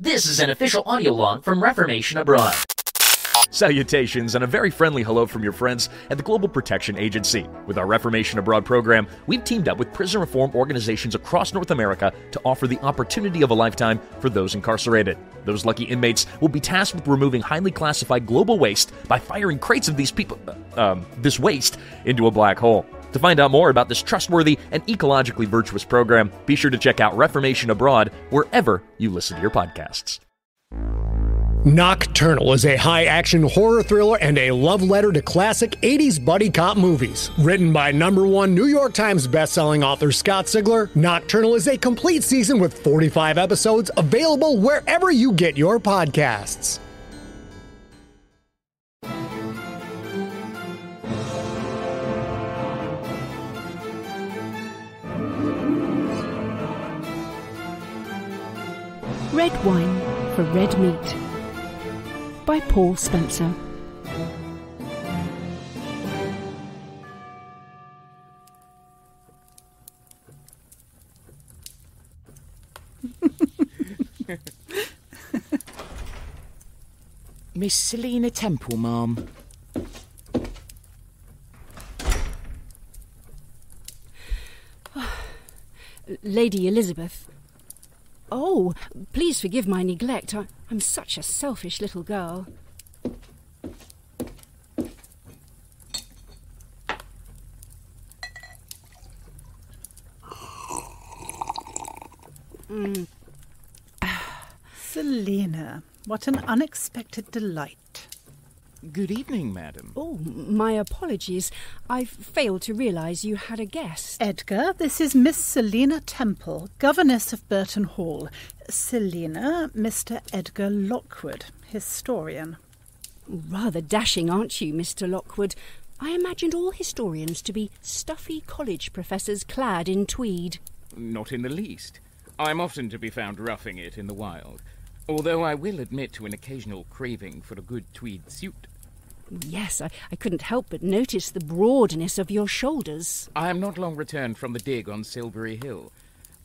This is an official audio log from Reformation Abroad. Salutations and a very friendly hello from your friends at the Global Protection Agency. With our Reformation Abroad program, we've teamed up with prison reform organizations across North America to offer the opportunity of a lifetime for those incarcerated. Those lucky inmates will be tasked with removing highly classified global waste by firing crates of this waste into a black hole. To find out more about this trustworthy and ecologically virtuous program, be sure to check out Reformation Abroad wherever you listen to your podcasts. Nocturnal is a high-action horror thriller and a love letter to classic 80s buddy cop movies. Written by #1 New York Times bestselling author Scott Sigler, Nocturnal is a complete season with 45 episodes available wherever you get your podcasts. Red Wine for Red Meat by Paul Spencer. Miss Selina Temple, ma'am. Lady Elizabeth. Oh, please forgive my neglect. I'm such a selfish little girl. Selina, what an unexpected delight. Good evening, madam. Oh, my apologies. I've failed to realise you had a guest. Edgar, this is Miss Selina Temple, governess of Burton Hall. Selina, Mr. Edgar Lockwood, historian. Rather dashing, aren't you, Mr. Lockwood? I imagined all historians to be stuffy college professors clad in tweed. Not in the least. I'm often to be found roughing it in the wild, although I will admit to an occasional craving for a good tweed suit. Yes, I couldn't help but notice the broadness of your shoulders. I am not long returned from the dig on Silbury Hill.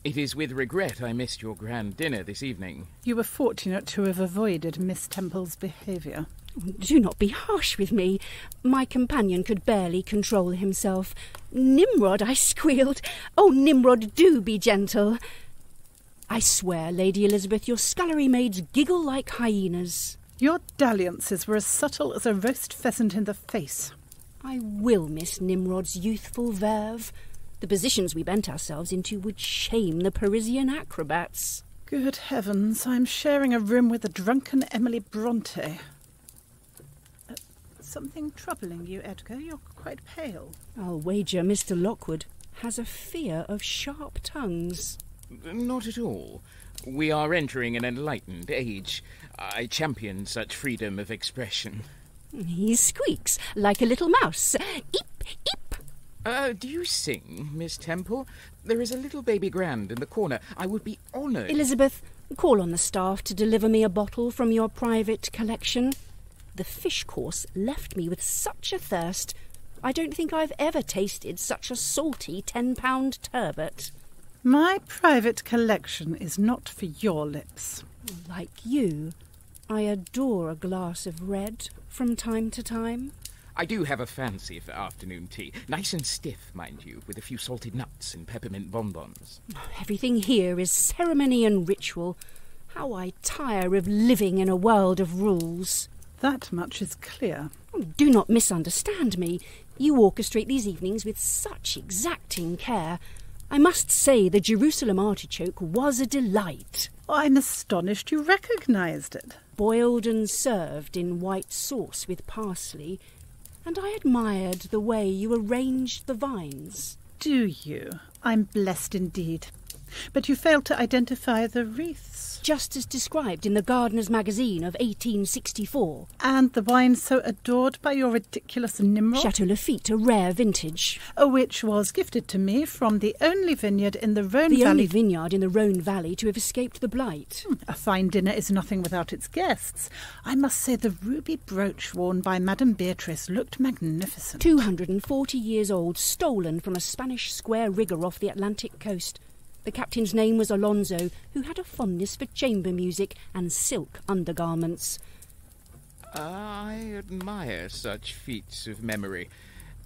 It is with regret I missed your grand dinner this evening. You were fortunate to have avoided Miss Temple's behaviour. Do not be harsh with me. My companion could barely control himself. Nimrod, I squealed. Oh, Nimrod, do be gentle. I swear, Lady Elizabeth, your scullery maids giggle like hyenas. Your dalliances were as subtle as a roast pheasant in the face. I will miss Nimrod's youthful verve. The positions we bent ourselves into would shame the Parisian acrobats. Good heavens, I'm sharing a room with the drunken Emily Bronte. Something troubling you, Edgar? You're quite pale. I'll wager Mr. Lockwood has a fear of sharp tongues. Not at all. We are entering an enlightened age. I champion such freedom of expression. He squeaks like a little mouse. Eep, eep. Do you sing, Miss Temple? There is a little baby grand in the corner. I would be honoured. Elizabeth, call on the staff to deliver me a bottle from your private collection. The fish course left me with such a thirst. I don't think I've ever tasted such a salty 10-pound turbot. My private collection is not for your lips. Like you, I adore a glass of red from time to time. I do have a fancy for afternoon tea. Nice and stiff, mind you, with a few salted nuts and peppermint bonbons. Everything here is ceremony and ritual. How I tire of living in a world of rules. That much is clear. Do not misunderstand me. You orchestrate these evenings with such exacting care. I must say the Jerusalem artichoke was a delight. I'm astonished you recognised it. Boiled and served in white sauce with parsley, and I admired the way you arranged the vines. Do you? I'm blessed indeed. But you failed to identify the wreaths. Just as described in the Gardener's Magazine of 1864. And the wine so adored by your ridiculous Nimrod? Chateau Lafite, a rare vintage. Which was gifted to me from the only vineyard in the Rhone Valley. The only vineyard in the Rhone Valley to have escaped the blight. A fine dinner is nothing without its guests. I must say the ruby brooch worn by Madame Beatrice looked magnificent. 240 years old, stolen from a Spanish square rigger off the Atlantic coast. The captain's name was Alonso, who had a fondness for chamber music and silk undergarments. I admire such feats of memory.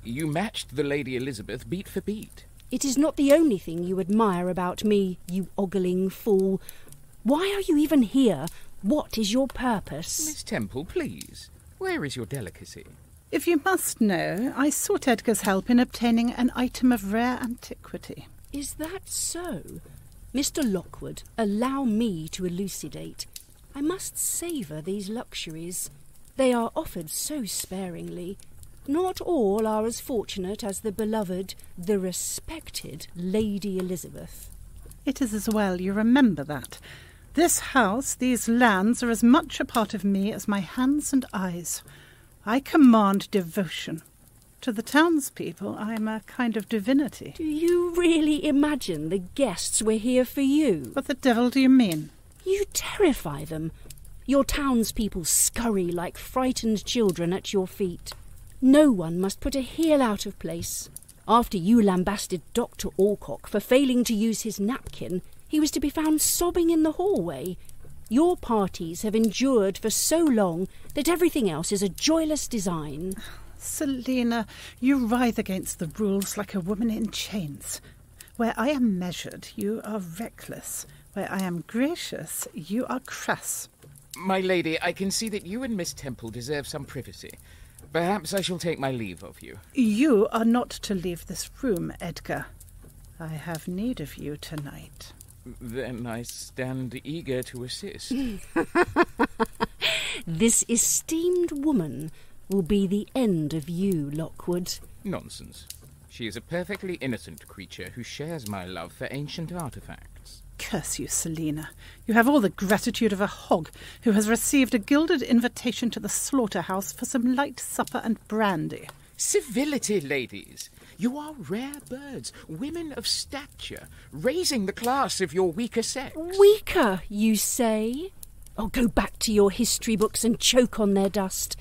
You matched the Lady Elizabeth beat for beat. It is not the only thing you admire about me, you ogling fool. Why are you even here? What is your purpose? Miss Temple, please. Where is your delicacy? If you must know, I sought Edgar's help in obtaining an item of rare antiquity. Is that so? Mr. Lockwood, allow me to elucidate. I must savour these luxuries. They are offered so sparingly. Not all are as fortunate as the beloved, the respected Lady Elizabeth. It is as well you remember that. This house, these lands, are as much a part of me as my hands and eyes. I command devotion. To the townspeople, I am a kind of divinity. Do you really imagine the guests were here for you? What the devil do you mean? You terrify them. Your townspeople scurry like frightened children at your feet. No one must put a heel out of place. After you lambasted Dr. Alcock for failing to use his napkin, he was to be found sobbing in the hallway. Your parties have endured for so long that everything else is a joyless design. Selina, you writhe against the rules like a woman in chains. Where I am measured, you are reckless. Where I am gracious, you are crass. My lady, I can see that you and Miss Temple deserve some privacy. Perhaps I shall take my leave of you. You are not to leave this room, Edgar. I have need of you tonight. Then I stand eager to assist. This esteemed woman will be the end of you, Lockwood. Nonsense. She is a perfectly innocent creature who shares my love for ancient artifacts. Curse you, Selina. You have all the gratitude of a hog who has received a gilded invitation to the slaughterhouse for some light supper and brandy. Civility, ladies. You are rare birds, women of stature, raising the class of your weaker sex. Weaker, you say? Oh, go back to your history books and choke on their dust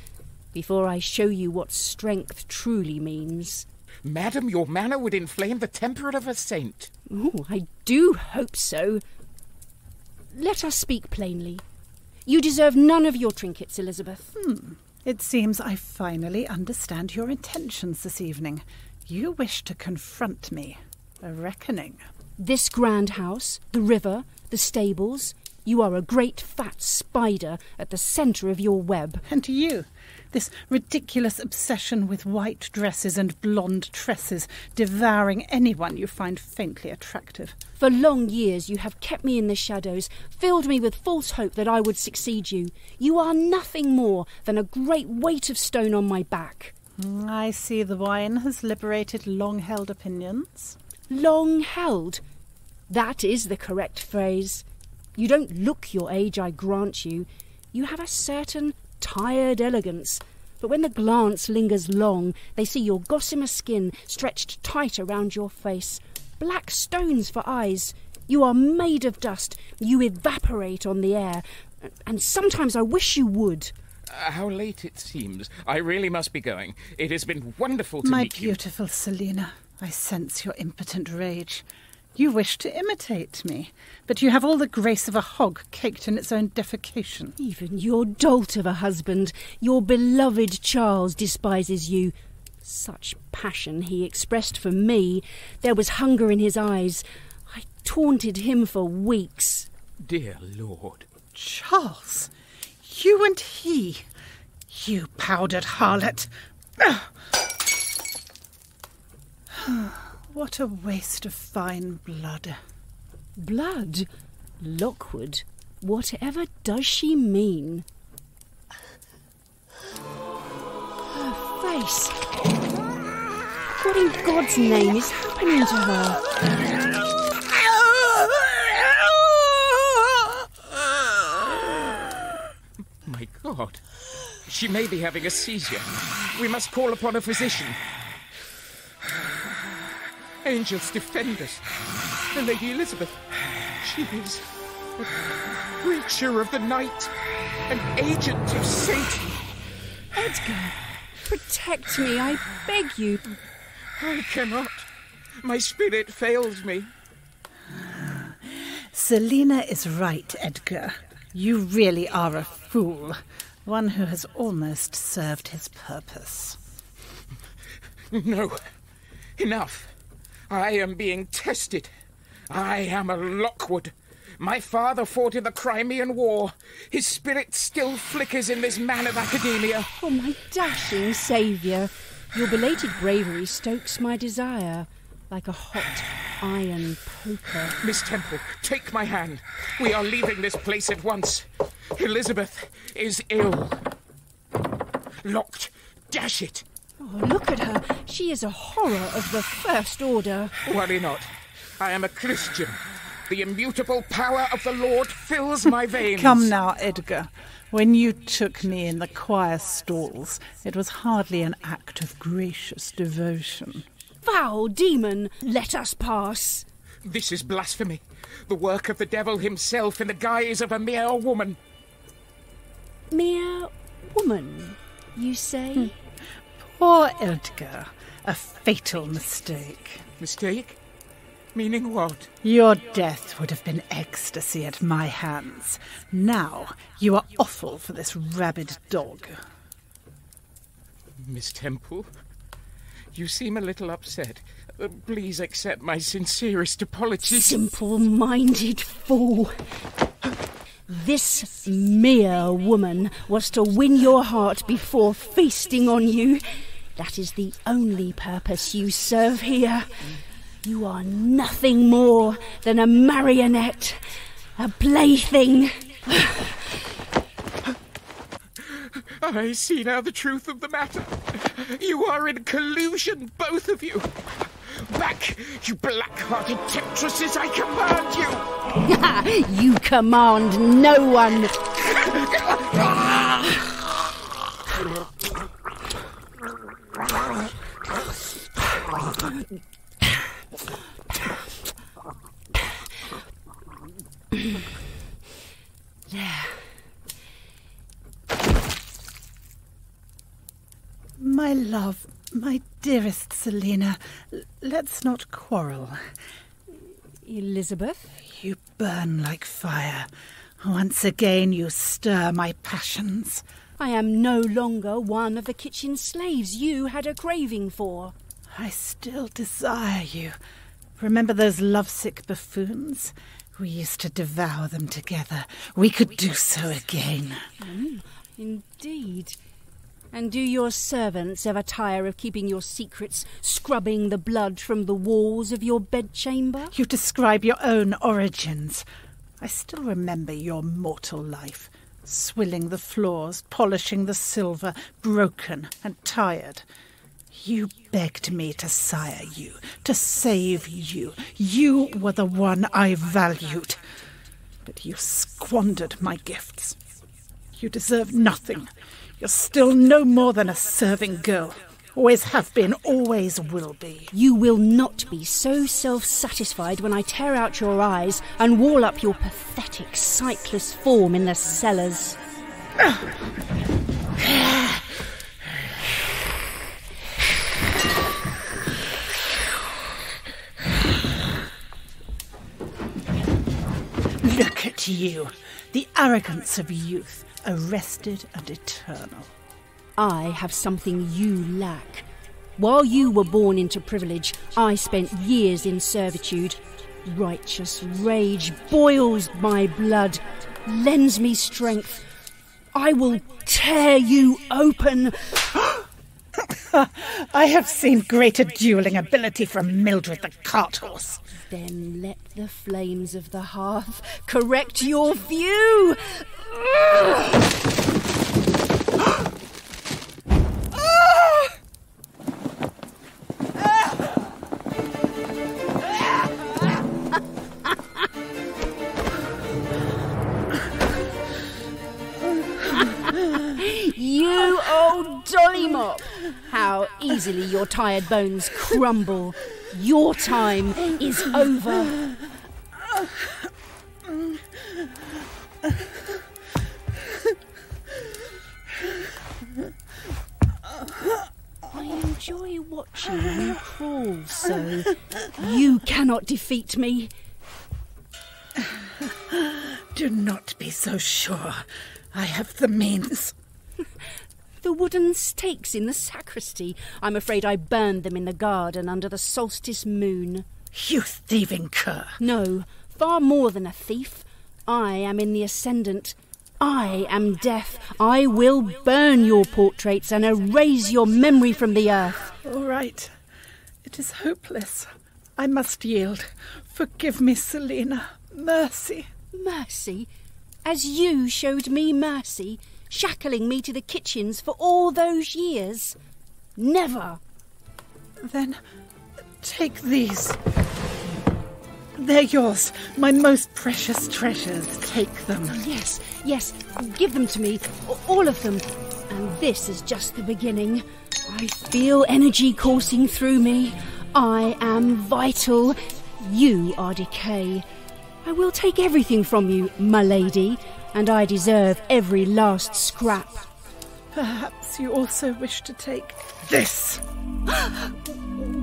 before I show you what strength truly means. Madam, your manner would inflame the temper of a saint. Oh, I do hope so. Let us speak plainly. You deserve none of your trinkets, Elizabeth. It seems I finally understand your intentions this evening. You wish to confront me. A reckoning. This grand house, the river, the stables. You are a great fat spider at the centre of your web. And you, this ridiculous obsession with white dresses and blonde tresses, devouring anyone you find faintly attractive. For long years you have kept me in the shadows, filled me with false hope that I would succeed you. You are nothing more than a great weight of stone on my back. I see the wine has liberated long-held opinions. Long-held? That is the correct phrase. You don't look your age, I grant you. You have a certain tired elegance, but when the glance lingers long, they see your gossamer skin stretched tight around your face, black stones for eyes. You are made of dust. You evaporate on the air, and sometimes I wish you would. How late it seems. I really must be going. It has been wonderful to meet you. My beautiful Selina, I sense your impotent rage. You wish to imitate me, but you have all the grace of a hog caked in its own defecation. Even your dolt of a husband, your beloved Charles, despises you. Such passion he expressed for me. There was hunger in his eyes. I taunted him for weeks. Dear Lord. Charles, you and he, you powdered harlot. What a waste of fine blood. Blood? Lockwood, whatever does she mean? Her face. What in God's name is happening to her? My God. She may be having a seizure. We must call upon a physician. Angels, defend us. The Lady Elizabeth. She is a creature of the night, an agent of Satan. Edgar, protect me, I beg you. I cannot. My spirit fails me. Selina is right, Edgar. You really are a fool. One who has almost served his purpose. No. Enough. I am being tested. I am a Lockwood. My father fought in the Crimean War. His spirit still flickers in this man of academia. Oh, my dashing saviour. Your belated bravery stokes my desire, like a hot iron poker. Miss Temple, take my hand. We are leaving this place at once. Elizabeth is ill. Locked. Dash it. Oh, look at her. She is a horror of the first order. Worry not. I am a Christian. The immutable power of the Lord fills my veins. Come now, Edgar. When you took me in the choir stalls, it was hardly an act of gracious devotion. Foul demon, let us pass. This is blasphemy. The work of the devil himself in the guise of a mere woman. Mere woman, you say? Poor Edgar. A fatal mistake. Mistake? Meaning what? Your death would have been ecstasy at my hands. Now you are awful for this rabid dog. Miss Temple, you seem a little upset. Please accept my sincerest apologies. Simple-minded fool. This mere woman was to win your heart before feasting on you. That is the only purpose you serve here. You are nothing more than a marionette, a plaything. I see now the truth of the matter. You are in collusion, both of you. Back, you black-hearted temptresses, I command you! You command no one. There. My love, my dearest Selina, let's not quarrel. Elizabeth? You burn like fire. Once again you stir my passions. I am no longer one of the kitchen slaves you had a craving for. I still desire you. Remember those lovesick buffoons? We used to devour them together. We could do so again. Indeed. And do your servants ever tire of keeping your secrets, scrubbing the blood from the walls of your bedchamber? You describe your own origins. I still remember your mortal life. Swilling the floors, polishing the silver, broken and tired. You begged me to sire you, to save you. You were the one I valued. But you squandered my gifts. You deserve nothing. You're still no more than a serving girl. Always have been, always will be. You will not be so self-satisfied when I tear out your eyes and wall up your pathetic, sightless form in the cellars. Look at you, the arrogance of youth, arrested and eternal. I have something you lack. While you were born into privilege, I spent years in servitude. Righteous rage boils my blood, lends me strength. I will tear you open. I have seen greater duelling ability from Mildred the cart horse. Then let the flames of the hearth correct your view. You old dollymop! How easily your tired bones crumble. Your time is over. I enjoy watching you crawl so. You cannot defeat me. Do not be so sure. I have the means. The wooden stakes in the sacristy. I'm afraid I burned them in the garden under the solstice moon. You thieving cur. No, far more than a thief. I am in the ascendant. I am death. I will burn your portraits and erase your memory from the earth. All right. It is hopeless. I must yield. Forgive me, Selina. Mercy. Mercy? As you showed me mercy, shackling me to the kitchens for all those years? Never. Then take these. They're yours, my most precious treasures. Take them. Yes, give them to me, all of them. And this is just the beginning. I feel energy coursing through me. I am vital. You are decay. I will take everything from you, my lady, and I deserve every last scrap. Perhaps you also wish to take this.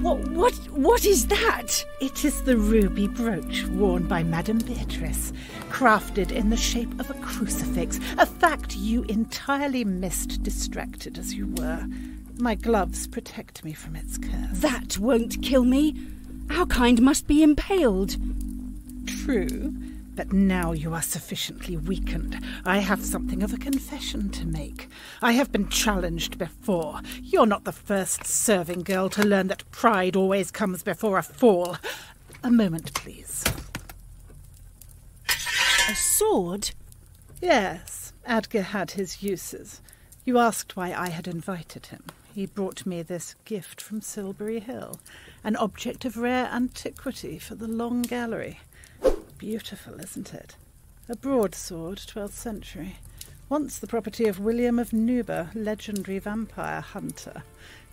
What is that? It is the ruby brooch worn by Madame Beatrice, crafted in the shape of a crucifix, a fact you entirely missed, distracted as you were. My gloves protect me from its curse. That won't kill me. Our kind must be impaled. True, but now you are sufficiently weakened. I have something of a confession to make. I have been challenged before. You're not the first serving girl to learn that pride always comes before a fall. A moment, please. A sword? Yes, Edgar had his uses. You asked why I had invited him. He brought me this gift from Silbury Hill, an object of rare antiquity for the Long Gallery. Beautiful, isn't it? A broadsword, 12th century. Once the property of William of Nuba, legendary vampire hunter.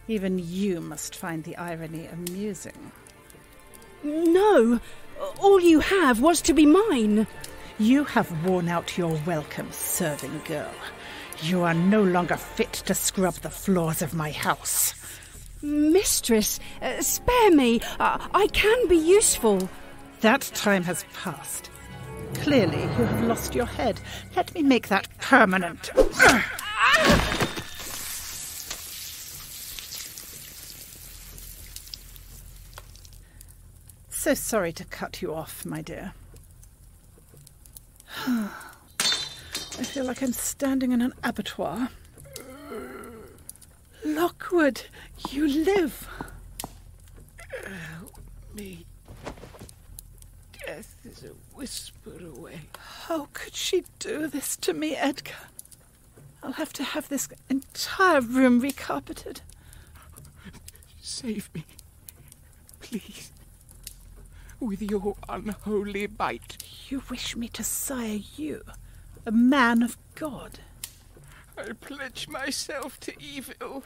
Even you must find the irony amusing. No, all you have was to be mine. You have worn out your welcome, serving girl. You are no longer fit to scrub the floors of my house. Mistress, spare me. I can be useful. That time has passed. Clearly, you have lost your head. Let me make that permanent. So sorry to cut you off, my dear. I feel like I'm standing in an abattoir. Lockwood, you live. Help me. Death is a whisper away. How could she do this to me, Edgar? I'll have to have this entire room recarpeted. Save me, please. With your unholy bite. You wish me to sire you, a man of God? I pledge myself to evil.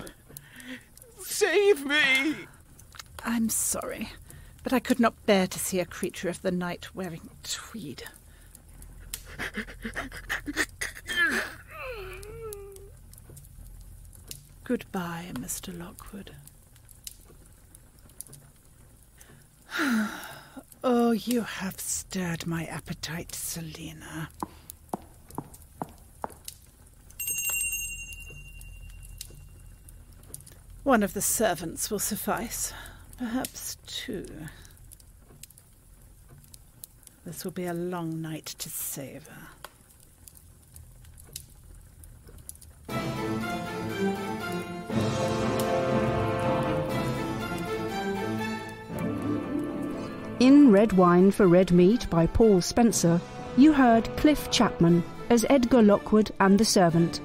Save me! I'm sorry, but I could not bear to see a creature of the night wearing tweed. Goodbye, Mr. Lockwood. Oh, you have stirred my appetite, Selina. One of the servants will suffice. Perhaps two. This will be a long night to savour. In Red Wine for Red Meat by Paul Spencer, you heard Cliff Chapman as Edgar Lockwood and the Servant,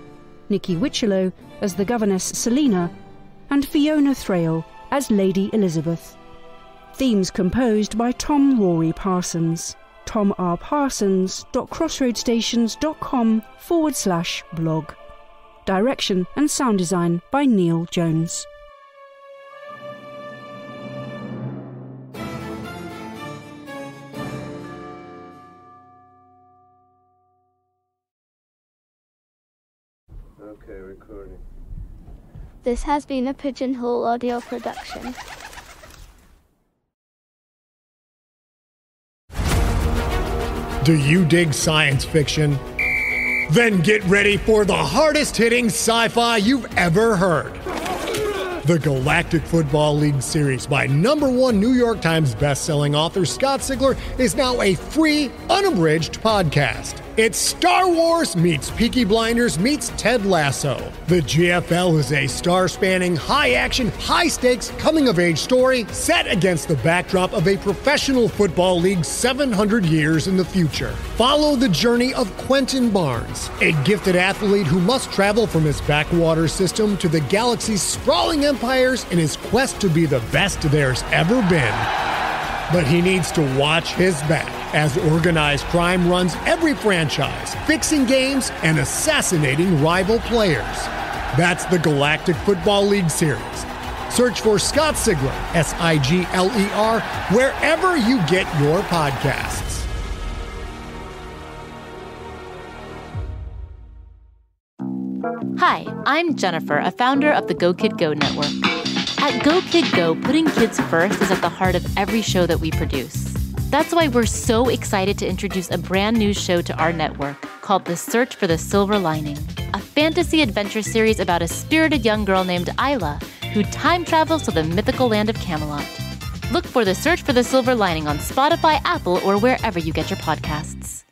Nicky Whichelow as the governess Selina, and Fiona Thrall as Lady Elizabeth. Themes composed by Rory Parsons. tomrparsons.crossroadstations.com/blog. Direction and sound design by Neil Jones. Okay, recording. This has been a Pigeonhole audio production. Do you dig science fiction? Then get ready for the hardest-hitting sci-fi you've ever heard. The Galactic Football League series by #1 New York Times bestselling author Scott Sigler is now a free, unabridged podcast. It's Star Wars meets Peaky Blinders meets Ted Lasso. The GFL is a star-spanning, high-action, high-stakes, coming-of-age story set against the backdrop of a professional football league 700 years in the future. Follow the journey of Quentin Barnes, a gifted athlete who must travel from his backwater system to the galaxy's sprawling empires in his quest to be the best there's ever been. But he needs to watch his back as organized crime runs every franchise, fixing games and assassinating rival players. That's the Galactic Football League series. Search for Scott Sigler, Sigler, wherever you get your podcasts. Hi, I'm Jennifer, a founder of the Go Kid Go network. At Go Kid Go, putting kids first is at the heart of every show that we produce. That's why we're so excited to introduce a brand new show to our network called The Search for the Silver Lining, a fantasy adventure series about a spirited young girl named Isla who time travels to the mythical land of Camelot. Look for The Search for the Silver Lining on Spotify, Apple, or wherever you get your podcasts.